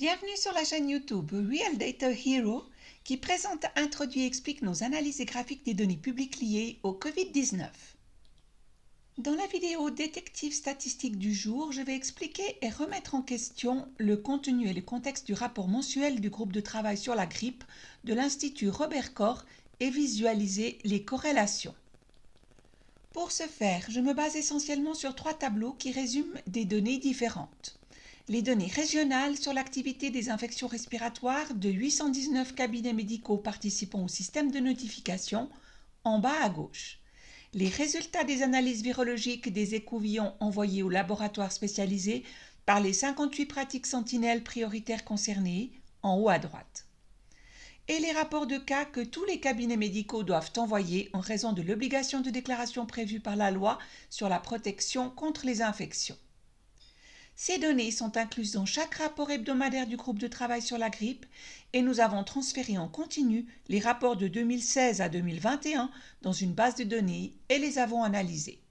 Bienvenue sur la chaîne YouTube Real Data Hero qui présente, introduit et explique nos analyses et graphiques des données publiques liées au Covid-19. Dans la vidéo Détective statistique du jour, je vais expliquer et remettre en question le contenu et le contexte du rapport mensuel du groupe de travail sur la grippe de l'Institut Robert Koch et visualiser les corrélations. Pour ce faire, je me base essentiellement sur 3 tableaux qui résument des données différentes. Les données régionales sur l'activité des infections respiratoires de 819 cabinets médicaux participant au système de notification, en bas à gauche. Les résultats des analyses virologiques des écouvillons envoyés au laboratoire spécialisé par les 58 pratiques sentinelles prioritaires concernées, en haut à droite. Et les rapports de cas que tous les cabinets médicaux doivent envoyer en raison de l'obligation de déclaration prévue par la loi sur la protection contre les infections. Ces données sont incluses dans chaque rapport hebdomadaire du groupe de travail sur la grippe et nous avons transféré en continu les rapports de 2016 à 2021 dans une base de données et les avons analysés.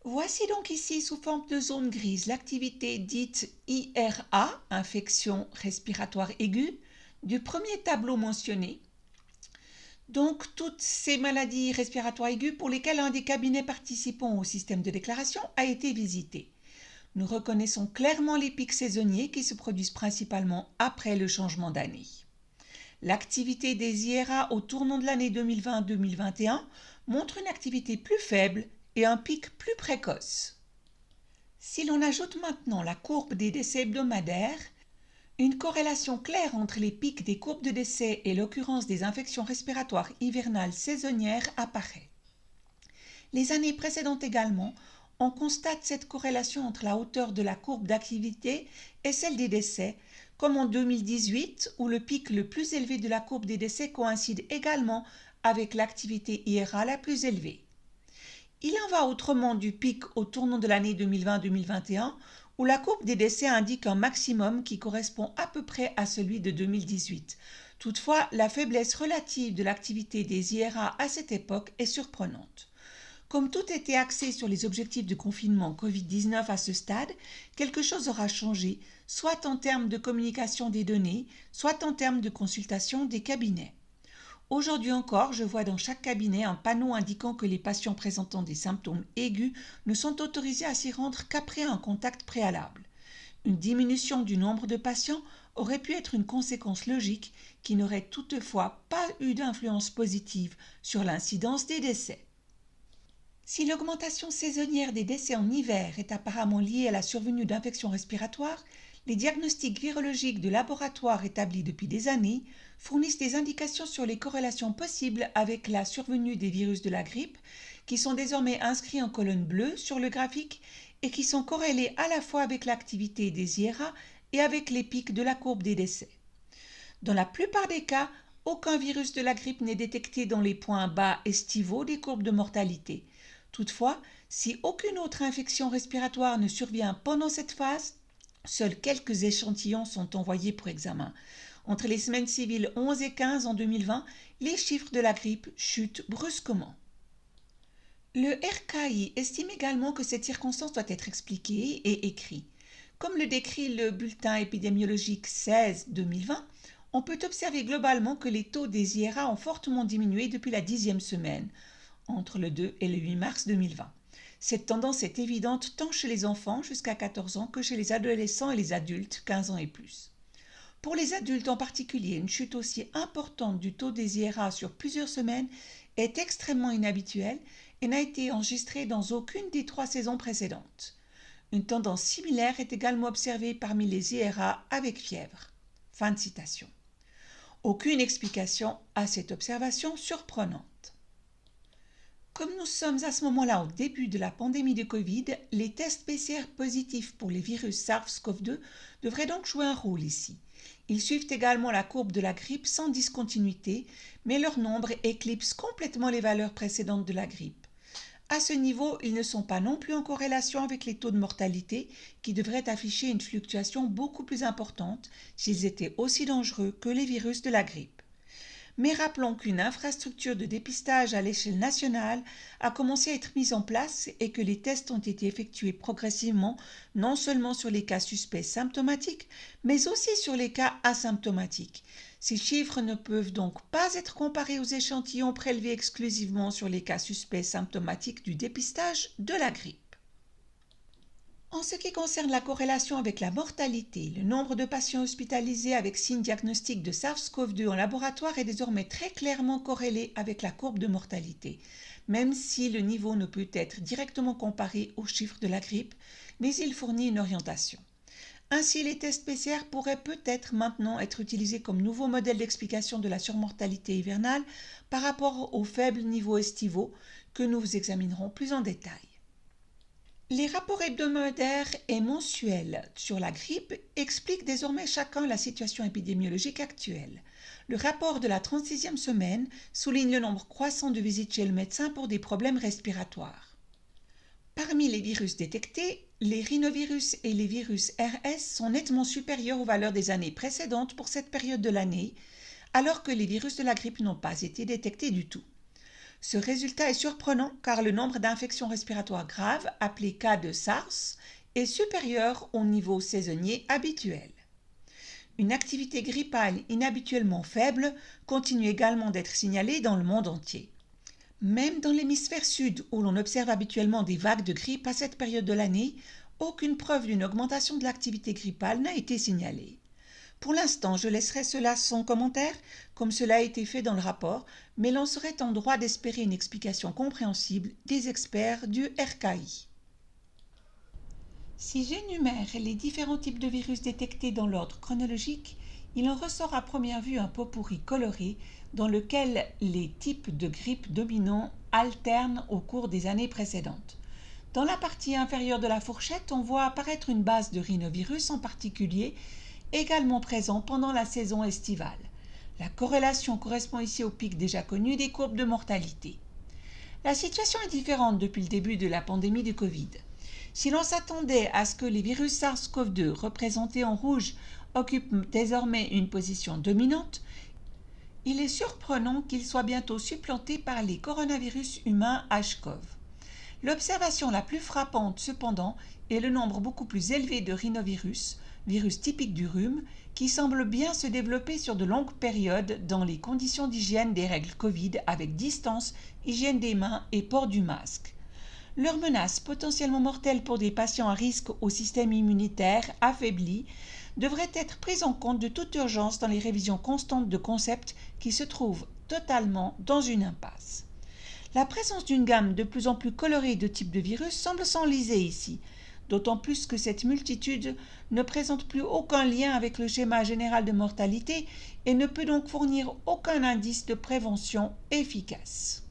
Voici donc ici sous forme de zone grise l'activité dite IRA, infection respiratoire aiguë, du premier tableau mentionné. Donc toutes ces maladies respiratoires aiguës pour lesquelles un des cabinets participants au système de déclaration a été visité. Nous reconnaissons clairement les pics saisonniers qui se produisent principalement après le changement d'année. L'activité des IRA au tournant de l'année 2020-2021 montre une activité plus faible et un pic plus précoce. Si l'on ajoute maintenant la courbe des décès hebdomadaires, une corrélation claire entre les pics des courbes de décès et l'occurrence des infections respiratoires hivernales saisonnières apparaît. Les années précédentes également, on constate cette corrélation entre la hauteur de la courbe d'activité et celle des décès, comme en 2018 où le pic le plus élevé de la courbe des décès coïncide également avec l'activité IRA la plus élevée. Il en va autrement du pic au tournant de l'année 2020-2021 où la courbe des décès indique un maximum qui correspond à peu près à celui de 2018. Toutefois, la faiblesse relative de l'activité des IRA à cette époque est surprenante. Comme tout était axé sur les objectifs de confinement Covid-19 à ce stade, quelque chose aura changé, soit en termes de communication des données, soit en termes de consultation des cabinets. Aujourd'hui encore, je vois dans chaque cabinet un panneau indiquant que les patients présentant des symptômes aigus ne sont autorisés à s'y rendre qu'après un contact préalable. Une diminution du nombre de patients aurait pu être une conséquence logique qui n'aurait toutefois pas eu d'influence positive sur l'incidence des décès. Si l'augmentation saisonnière des décès en hiver est apparemment liée à la survenue d'infections respiratoires, les diagnostics virologiques de laboratoire établis depuis des années fournissent des indications sur les corrélations possibles avec la survenue des virus de la grippe, qui sont désormais inscrits en colonne bleue sur le graphique et qui sont corrélés à la fois avec l'activité des IRA et avec les pics de la courbe des décès. Dans la plupart des cas, aucun virus de la grippe n'est détecté dans les points bas estivaux des courbes de mortalité. Toutefois, si aucune autre infection respiratoire ne survient pendant cette phase, seuls quelques échantillons sont envoyés pour examen. Entre les semaines civiles 11 et 15 en 2020, les chiffres de la grippe chutent brusquement. Le RKI estime également que cette circonstance doit être expliquée et écrite. Comme le décrit le bulletin épidémiologique 16-2020, on peut observer globalement que les taux des IRA ont fortement diminué depuis la 10e semaine, entre le 2 et le 8 mars 2020. Cette tendance est évidente tant chez les enfants jusqu'à 14 ans que chez les adolescents et les adultes 15 ans et plus. Pour les adultes en particulier, une chute aussi importante du taux des IRA sur plusieurs semaines est extrêmement inhabituelle et n'a été enregistrée dans aucune des 3 saisons précédentes. Une tendance similaire est également observée parmi les IRA avec fièvre. Fin de citation. Aucune explication à cette observation surprenante. Comme nous sommes à ce moment-là au début de la pandémie de Covid, les tests PCR positifs pour les virus SARS-CoV-2 devraient donc jouer un rôle ici. Ils suivent également la courbe de la grippe sans discontinuité, mais leur nombre éclipse complètement les valeurs précédentes de la grippe. À ce niveau, ils ne sont pas non plus en corrélation avec les taux de mortalité qui devraient afficher une fluctuation beaucoup plus importante s'ils étaient aussi dangereux que les virus de la grippe. mais rappelons qu'une infrastructure de dépistage à l'échelle nationale a commencé à être mise en place et que les tests ont été effectués progressivement, non seulement sur les cas suspects symptomatiques, mais aussi sur les cas asymptomatiques. Ces chiffres ne peuvent donc pas être comparés aux échantillons prélevés exclusivement sur les cas suspects symptomatiques du dépistage de la grippe. En ce qui concerne la corrélation avec la mortalité, le nombre de patients hospitalisés avec signe diagnostic de SARS-CoV-2 en laboratoire est désormais très clairement corrélé avec la courbe de mortalité, même si le niveau ne peut être directement comparé aux chiffres de la grippe, mais il fournit une orientation. Ainsi, les tests PCR pourraient peut-être maintenant être utilisés comme nouveau modèle d'explication de la surmortalité hivernale par rapport aux faibles niveaux estivaux que nous examinerons plus en détail. Les rapports hebdomadaires et mensuels sur la grippe expliquent désormais chacun la situation épidémiologique actuelle. Le rapport de la 36e semaine souligne le nombre croissant de visites chez le médecin pour des problèmes respiratoires. Parmi les virus détectés, les rhinovirus et les virus RS sont nettement supérieurs aux valeurs des années précédentes pour cette période de l'année, alors que les virus de la grippe n'ont pas été détectés du tout. Ce résultat est surprenant car le nombre d'infections respiratoires graves, appelés cas de SARS, est supérieur au niveau saisonnier habituel. Une activité grippale inhabituellement faible continue également d'être signalée dans le monde entier. Même dans l'hémisphère sud, où l'on observe habituellement des vagues de grippe à cette période de l'année, aucune preuve d'une augmentation de l'activité grippale n'a été signalée. Pour l'instant, je laisserai cela sans commentaire, comme cela a été fait dans le rapport, mais l'on serait en droit d'espérer une explication compréhensible des experts du RKI. Si j'énumère les différents types de virus détectés dans l'ordre chronologique, il en ressort à première vue un pot-pourri coloré dans lequel les types de grippe dominants alternent au cours des années précédentes. Dans la partie inférieure de la fourchette, on voit apparaître une base de rhinovirus en particulier, également présent pendant la saison estivale. La corrélation correspond ici au pic déjà connu des courbes de mortalité. La situation est différente depuis le début de la pandémie du Covid. Si l'on s'attendait à ce que les virus SARS-CoV-2 représentés en rouge occupent désormais une position dominante, il est surprenant qu'ils soient bientôt supplantés par les coronavirus humains HCoV. L'observation la plus frappante cependant est le nombre beaucoup plus élevé de rhinovirus, virus typique du rhume, qui semble bien se développer sur de longues périodes dans les conditions d'hygiène des règles Covid avec distance, hygiène des mains et port du masque. Leur menace potentiellement mortelle pour des patients à risque au système immunitaire affaibli devrait être prise en compte de toute urgence dans les révisions constantes de concepts qui se trouvent totalement dans une impasse. La présence d'une gamme de plus en plus colorée de types de virus semble s'enliser ici, d'autant plus que cette multitude ne présente plus aucun lien avec le schéma général de mortalité et ne peut donc fournir aucun indice de prévention efficace.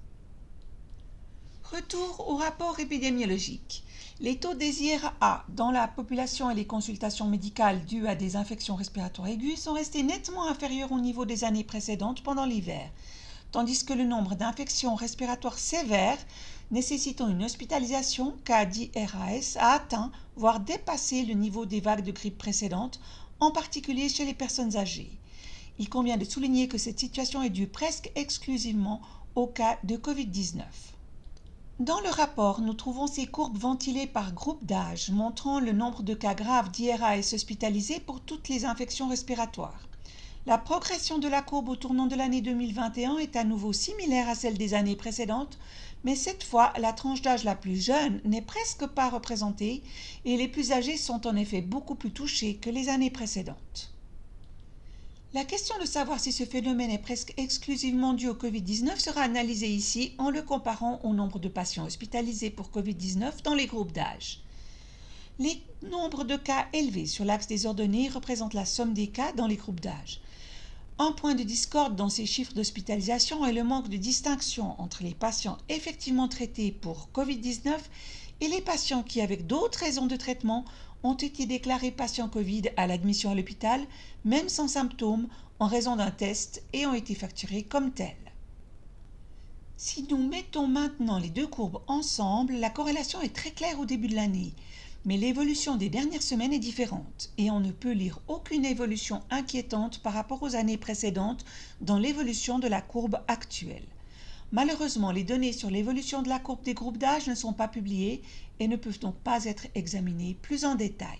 Retour au rapport épidémiologique. Les taux des IRA dans la population et les consultations médicales dues à des infections respiratoires aiguës sont restés nettement inférieurs au niveau des années précédentes pendant l'hiver, tandis que le nombre d'infections respiratoires sévères nécessitant une hospitalisation, cas d'IRAS, a atteint, voire dépassé le niveau des vagues de grippe précédentes, en particulier chez les personnes âgées. Il convient de souligner que cette situation est due presque exclusivement au cas de Covid-19. Dans le rapport, nous trouvons ces courbes ventilées par groupe d'âge, montrant le nombre de cas graves d'IRAS hospitalisés pour toutes les infections respiratoires. La progression de la courbe au tournant de l'année 2021 est à nouveau similaire à celle des années précédentes, mais cette fois, la tranche d'âge la plus jeune n'est presque pas représentée et les plus âgés sont en effet beaucoup plus touchés que les années précédentes. La question de savoir si ce phénomène est presque exclusivement dû au Covid-19 sera analysée ici en le comparant au nombre de patients hospitalisés pour Covid-19 dans les groupes d'âge. Les nombres de cas élevés sur l'axe des ordonnées représentent la somme des cas dans les groupes d'âge. Un point de discorde dans ces chiffres d'hospitalisation est le manque de distinction entre les patients effectivement traités pour Covid-19 et les patients qui, avec d'autres raisons de traitement, ont été déclarés patients Covid à l'admission à l'hôpital, même sans symptômes, en raison d'un test et ont été facturés comme tels. Si nous mettons maintenant les deux courbes ensemble, la corrélation est très claire au début de l'année. Mais l'évolution des dernières semaines est différente et on ne peut lire aucune évolution inquiétante par rapport aux années précédentes dans l'évolution de la courbe actuelle. Malheureusement, les données sur l'évolution de la courbe des groupes d'âge ne sont pas publiées et ne peuvent donc pas être examinées plus en détail.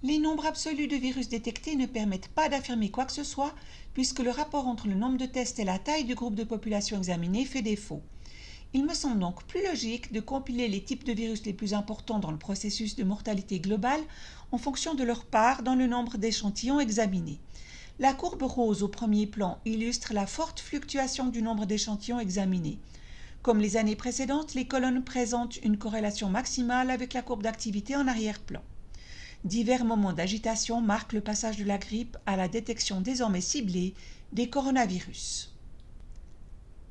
Les nombres absolus de virus détectés ne permettent pas d'affirmer quoi que ce soit puisque le rapport entre le nombre de tests et la taille du groupe de population examiné fait défaut. Il me semble donc plus logique de compiler les types de virus les plus importants dans le processus de mortalité globale en fonction de leur part dans le nombre d'échantillons examinés. La courbe rose au premier plan illustre la forte fluctuation du nombre d'échantillons examinés. Comme les années précédentes, les colonnes présentent une corrélation maximale avec la courbe d'activité en arrière-plan. Divers moments d'agitation marquent le passage de la grippe à la détection désormais ciblée des coronavirus.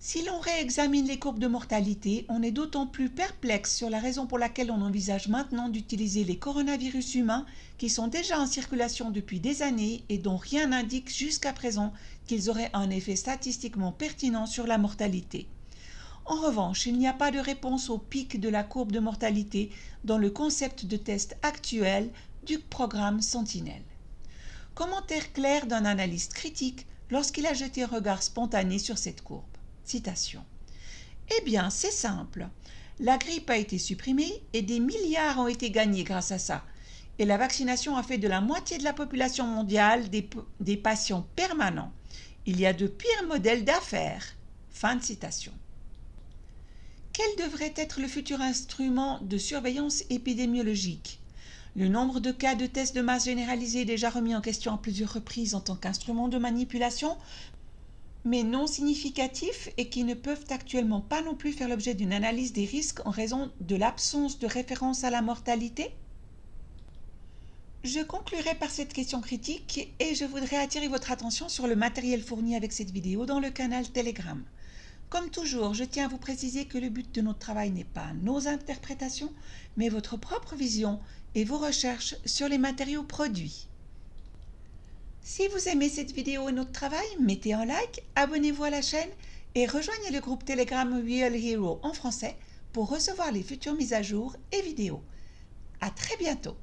Si l'on réexamine les courbes de mortalité, on est d'autant plus perplexe sur la raison pour laquelle on envisage maintenant d'utiliser les coronavirus humains qui sont déjà en circulation depuis des années et dont rien n'indique jusqu'à présent qu'ils auraient un effet statistiquement pertinent sur la mortalité. En revanche, il n'y a pas de réponse au pic de la courbe de mortalité dans le concept de test actuel du programme Sentinel. Commentaire clair d'un analyste critique lorsqu'il a jeté un regard spontané sur cette courbe. Citation. Eh bien, c'est simple. La grippe a été supprimée et des milliards ont été gagnés grâce à ça. Et la vaccination a fait de la moitié de la population mondiale des patients permanents. Il y a de pires modèles d'affaires. Fin de citation. Quel devrait être le futur instrument de surveillance épidémiologique ? Le nombre de cas de tests de masse généralisés est déjà remis en question à plusieurs reprises en tant qu'instrument de manipulation, mais non significatifs et qui ne peuvent actuellement pas non plus faire l'objet d'une analyse des risques en raison de l'absence de référence à la mortalité ? Je conclurai par cette question critique et je voudrais attirer votre attention sur le matériel fourni avec cette vidéo dans le canal Telegram. Comme toujours, je tiens à vous préciser que le but de notre travail n'est pas nos interprétations, mais votre propre vision et vos recherches sur les matériaux produits. Si vous aimez cette vidéo et notre travail, mettez un like, abonnez-vous à la chaîne et rejoignez le groupe Telegram Real Hero en français pour recevoir les futures mises à jour et vidéos. À très bientôt!